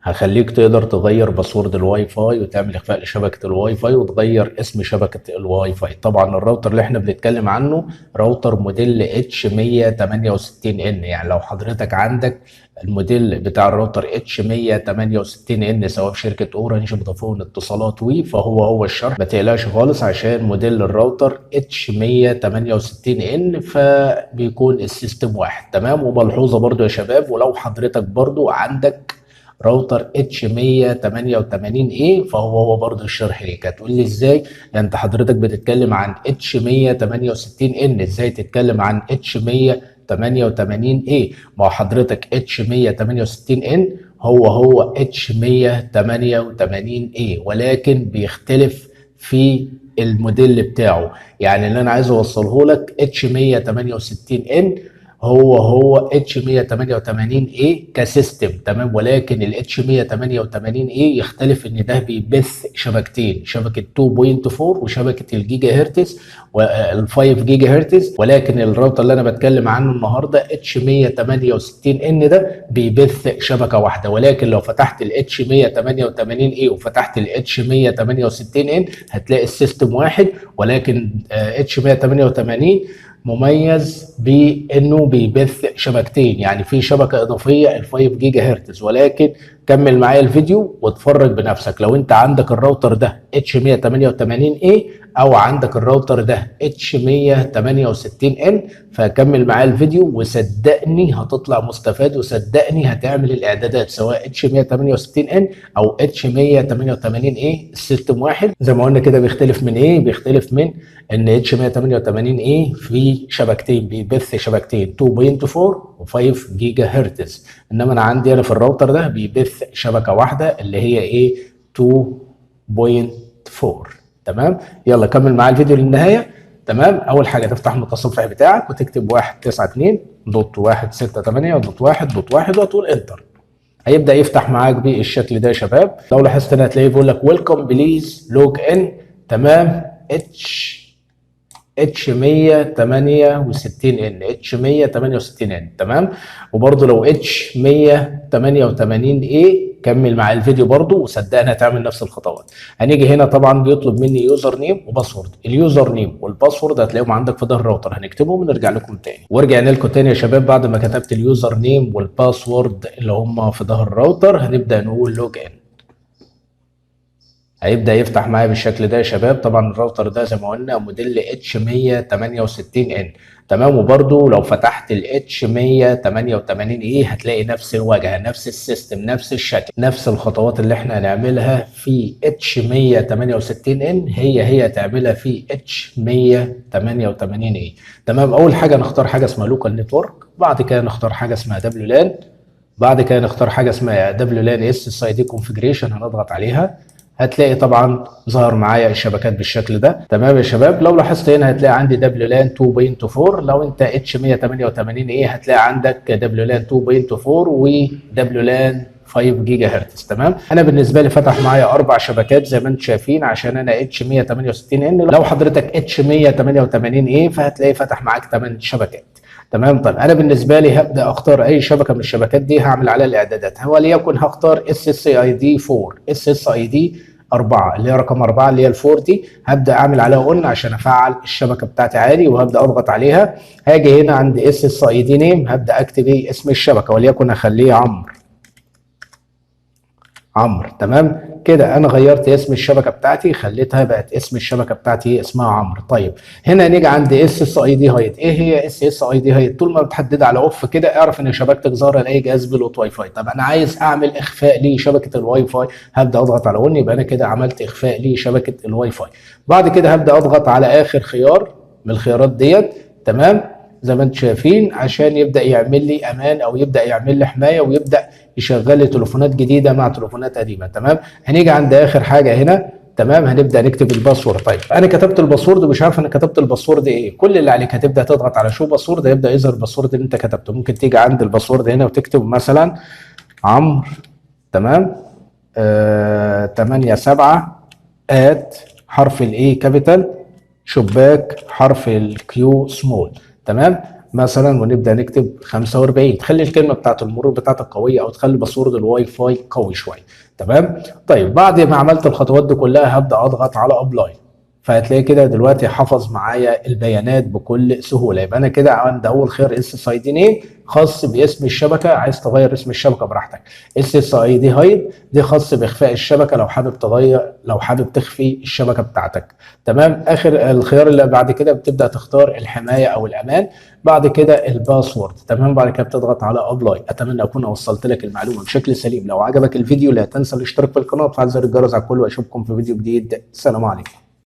هخليك تقدر تغير باسورد الواي فاي وتعمل اخفاء لشبكه الواي فاي وتغير اسم شبكه الواي فاي. طبعا الراوتر اللي احنا بنتكلم عنه راوتر موديل اتش 168 ان. يعني لو حضرتك عندك الموديل بتاع الراوتر اتش 168 ان سواء في شركه اورنج، فودافون، اتصالات، وي، فهو الشرح. ما تقلقش خالص عشان موديل الراوتر اتش 168 ان فبيكون السيستم واحد. تمام. وملحوظه برضو يا شباب، ولو حضرتك برضو عندك راوتر اتش 188 اي فهو برضه الشرح ليك. هتقول لي ازاي؟ يعني انت حضرتك بتتكلم عن اتش 168 ان، ازاي تتكلم عن اتش 188 اي؟ ما هو حضرتك اتش 168 ان هو اتش 188 اي، ولكن بيختلف في الموديل بتاعه. يعني اللي انا عايز اوصله لك اتش 168 ان هو اتش 188 اي كسيستم. تمام. ولكن الاتش 188 اي يختلف ان ده بيبث شبكتين، شبكه 2.4 وشبكه الجيجا هرتز وال 5 جيجا هرتز. ولكن الراوتر اللي انا بتكلم عنه النهارده اتش 168 ان ده بيبث شبكه واحده. ولكن لو فتحت الاتش 188 اي وفتحت الاتش 168 ان هتلاقي السيستم واحد، ولكن اتش 188 مميز بانه بيبث شبكتين، يعني في شبكه اضافيه ال 5 جيجا هرتز. ولكن كمل معايا الفيديو واتفرج بنفسك. لو انت عندك الراوتر ده اتش 188 اي او عندك الراوتر ده اتش 168 ان فكمل معايا الفيديو وصدقني هتطلع مستفاد، وصدقني هتعمل الاعدادات سواء اتش 168 ان او اتش 188 اي. السيستم واحد زي ما قلنا كده. بيختلف من ايه؟ بيختلف من ان اتش 188 اي في شبكتين، بيبث شبكتين 2.4 و5 جيجا هرتز، انما انا عندي انا في الراوتر ده بيبث شبكه واحده اللي هي ايه 2.4. تمام. يلا كمل معايا الفيديو للنهايه. تمام. اول حاجه تفتح المتصفح بتاعك وتكتب 192.168.1.1 وتقول انتر. هيبدا يفتح معاك بالشكل ده يا شباب. لو لاحظت هنا هتلاقيه بيقول لك ويلكم بليز لوج ان. تمام. اتش 168 ان، اتش 168 ان. تمام. وبرده لو اتش 188 اي كمل مع الفيديو برده وصدقني هتعمل نفس الخطوات. هنيجي هنا طبعا بيطلب مني يوزر نيم وباسورد. اليوزر نيم والباسورد هتلاقيهم عندك في ظهر الراوتر، هنكتبهم ونرجع لكم تاني. ورجعنا لكم تاني يا شباب بعد ما كتبت اليوزر نيم والباسورد اللي هم في ظهر الراوتر. هنبدا نقول لوج ان. هيبدا يفتح معايا بالشكل ده يا شباب. طبعا الراوتر ده زي ما قلنا موديل اتش 168 ان. تمام. وبرده لو فتحت الاتش 188 اي هتلاقي نفس الواجهه، نفس السيستم، نفس الشكل، نفس الخطوات اللي احنا هنعملها في اتش 168 ان هي هتعملها في اتش 188 اي. تمام. اول حاجه نختار حاجه اسمها لوكال نتورك، بعد كده نختار حاجه اسمها دبليو لان، بعد كده نختار حاجه اسمها دبليو لان اس اس اي دي كونفجريشن، هنضغط عليها. هتلاقي طبعا ظهر معايا الشبكات بالشكل ده. تمام يا شباب. لو لاحظت هنا هتلاقي عندي دبليو لان 2.4. لو انت اتش 188 ايه هتلاقي عندك دبليو لان 2.4 ودبليو لان 5 جيجا هرتز. تمام. انا بالنسبه لي فتح معايا 4 شبكات زي ما انتم شايفين عشان انا اتش 168 ان. لو حضرتك اتش 188 ايه فهتلاقي فتح معاك 8 شبكات. تمام. طيب انا بالنسبه لي هبدا اختار اي شبكه من الشبكات دي هعمل عليها الاعدادات. وليكن هختار اس اس اي دي 4، اس اس اي دي 4 اللي هي رقم 4 اللي هي الفور دي. هبدا اعمل عليها اون عشان افعل الشبكه بتاعتي عادي وهبدا اضغط عليها. هاجي هنا عند اس اس اي دي نيم هبدا اكتب ايه اسم الشبكه وليكن اخليه عمرو. تمام كده انا غيرت اسم الشبكه بتاعتي، خليتها بقت اسم الشبكه بتاعتي اسمها عمرو. طيب هنا نيجي عند اس اس اي دي هايت. ايه هي اس اس اي دي هايت؟ طول ما بتحدد على اوف كده اعرف ان شبكتك ظاهره لاي جهاز بلوت واي فاي. طب انا عايز اعمل اخفاء لشبكه الواي فاي، هبدا اضغط على اون يبقى انا كده عملت اخفاء لشبكه الواي فاي. بعد كده هبدا اضغط على اخر خيار من الخيارات ديت. تمام زي ما انتم شايفين عشان يبدا يعمل لي امان او يبدا يعمل لي حمايه ويبدا يشغل لي تليفونات جديده مع تليفونات قديمه. تمام. هنيجي عند اخر حاجه هنا. تمام. هنبدا نكتب الباسورد. طيب انا كتبت الباسورد ومش عارف انا كتبت الباسورد ايه. كل اللي عليك هتبدا تضغط على شو باسورد هيبدا يظهر الباسورد اللي انت كتبته. ممكن تيجي عند الباسورد هنا وتكتب مثلا عمرو. تمام 87 حرف الاي كابيتال شباك حرف الكيو سمول. تمام. مثلا ونبدا نكتب 45. تخلي الكلمه بتاعت المرور بتاعتك قويه، او تخلي باسورد الواي فاي قوي شويه. تمام. طيب بعد ما عملت الخطوات دي كلها هبدا اضغط على ابلاي، فهتلاقي كده دلوقتي حفظ معايا البيانات بكل سهوله. يبقى انا كده عند اول خيار اس اس اي دي نيم خاص باسم الشبكه، عايز تغير اسم الشبكه براحتك. اس اس اي دي هايد دي خاص باخفاء الشبكه، لو حابب تغير، لو حابب تخفي الشبكه بتاعتك. تمام. اخر الخيار اللي بعد كده بتبدا تختار الحمايه او الامان، بعد كده الباسورد. تمام. بعد كده بتضغط على ابلاي. اتمنى اكون وصلت لك المعلومه بشكل سليم. لو عجبك الفيديو لا تنسى الاشتراك في القناه وتفعل زر الجرس على الكل، واشوفكم في فيديو جديد. السلام عليكم.